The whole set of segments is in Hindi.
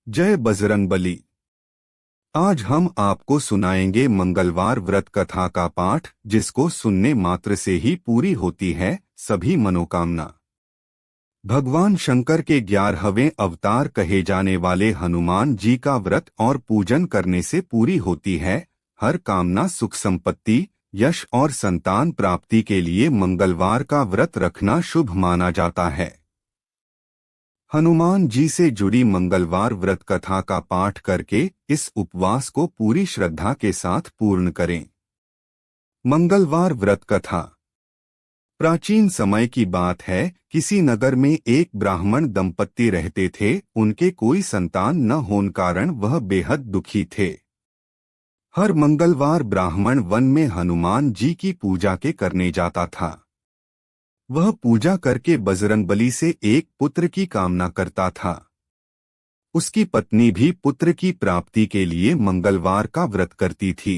जय बजरंगबली। आज हम आपको सुनाएंगे मंगलवार व्रत कथा का पाठ, जिसको सुनने मात्र से ही पूरी होती है सभी मनोकामना। भगवान शंकर के 11वें अवतार कहे जाने वाले हनुमान जी का व्रत और पूजन करने से पूरी होती है हर कामना। सुख संपत्ति, यश और संतान प्राप्ति के लिए मंगलवार का व्रत रखना शुभ माना जाता है। हनुमान जी से जुड़ी मंगलवार व्रत कथा का पाठ करके इस उपवास को पूरी श्रद्धा के साथ पूर्ण करें। मंगलवार व्रत कथा। प्राचीन समय की बात है, किसी नगर में एक ब्राह्मण दंपत्ति रहते थे। उनके कोई संतान न होने कारण वह बेहद दुखी थे। हर मंगलवार ब्राह्मण वन में हनुमान जी की पूजा के करने जाता था। वह पूजा करके बजरंगबली से एक पुत्र की कामना करता था। उसकी पत्नी भी पुत्र की प्राप्ति के लिए मंगलवार का व्रत करती थी।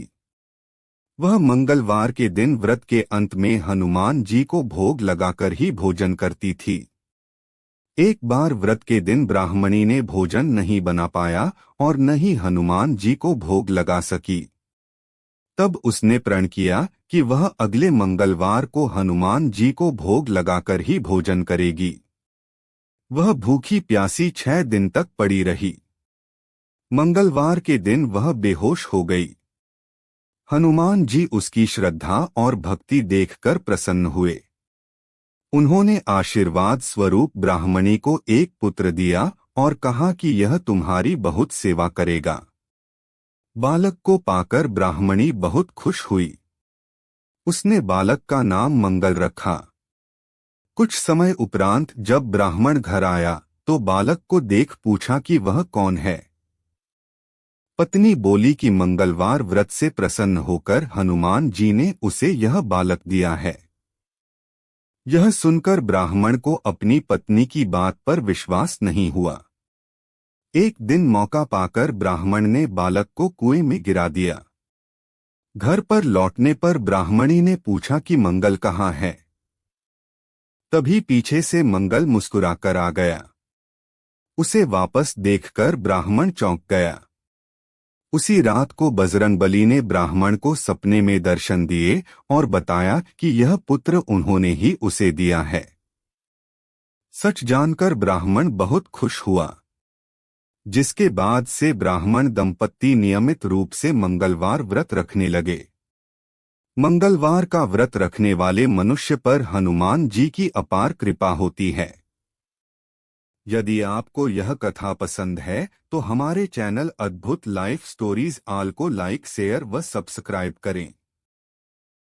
वह मंगलवार के दिन व्रत के अंत में हनुमान जी को भोग लगाकर ही भोजन करती थी। एक बार व्रत के दिन ब्राह्मणी ने भोजन नहीं बना पाया और न ही हनुमान जी को भोग लगा सकी। तब उसने प्रण किया कि वह अगले मंगलवार को हनुमान जी को भोग लगाकर ही भोजन करेगी। वह भूखी प्यासी 6 दिन तक पड़ी रही। मंगलवार के दिन वह बेहोश हो गई। हनुमान जी उसकी श्रद्धा और भक्ति देखकर प्रसन्न हुए। उन्होंने आशीर्वाद स्वरूप ब्राह्मणी को एक पुत्र दिया और कहा कि यह तुम्हारी बहुत सेवा करेगा। बालक को पाकर ब्राह्मणी बहुत खुश हुई। उसने बालक का नाम मंगल रखा। कुछ समय उपरांत जब ब्राह्मण घर आया तो बालक को देख पूछा कि वह कौन है। पत्नी बोली कि मंगलवार व्रत से प्रसन्न होकर हनुमान जी ने उसे यह बालक दिया है। यह सुनकर ब्राह्मण को अपनी पत्नी की बात पर विश्वास नहीं हुआ। एक दिन मौका पाकर ब्राह्मण ने बालक को कुएं में गिरा दिया। घर पर लौटने पर ब्राह्मणी ने पूछा कि मंगल कहाँ है। तभी पीछे से मंगल मुस्कुराकर आ गया। उसे वापस देखकर ब्राह्मण चौंक गया। उसी रात को बजरंगबली ने ब्राह्मण को सपने में दर्शन दिए और बताया कि यह पुत्र उन्होंने ही उसे दिया है। सच जानकर ब्राह्मण बहुत खुश हुआ, जिसके बाद से ब्राह्मण दंपत्ति नियमित रूप से मंगलवार व्रत रखने लगे। मंगलवार का व्रत रखने वाले मनुष्य पर हनुमान जी की अपार कृपा होती है। यदि आपको यह कथा पसंद है तो हमारे चैनल अद्भुत लाइफ स्टोरीज आल को लाइक, शेयर व सब्सक्राइब करें।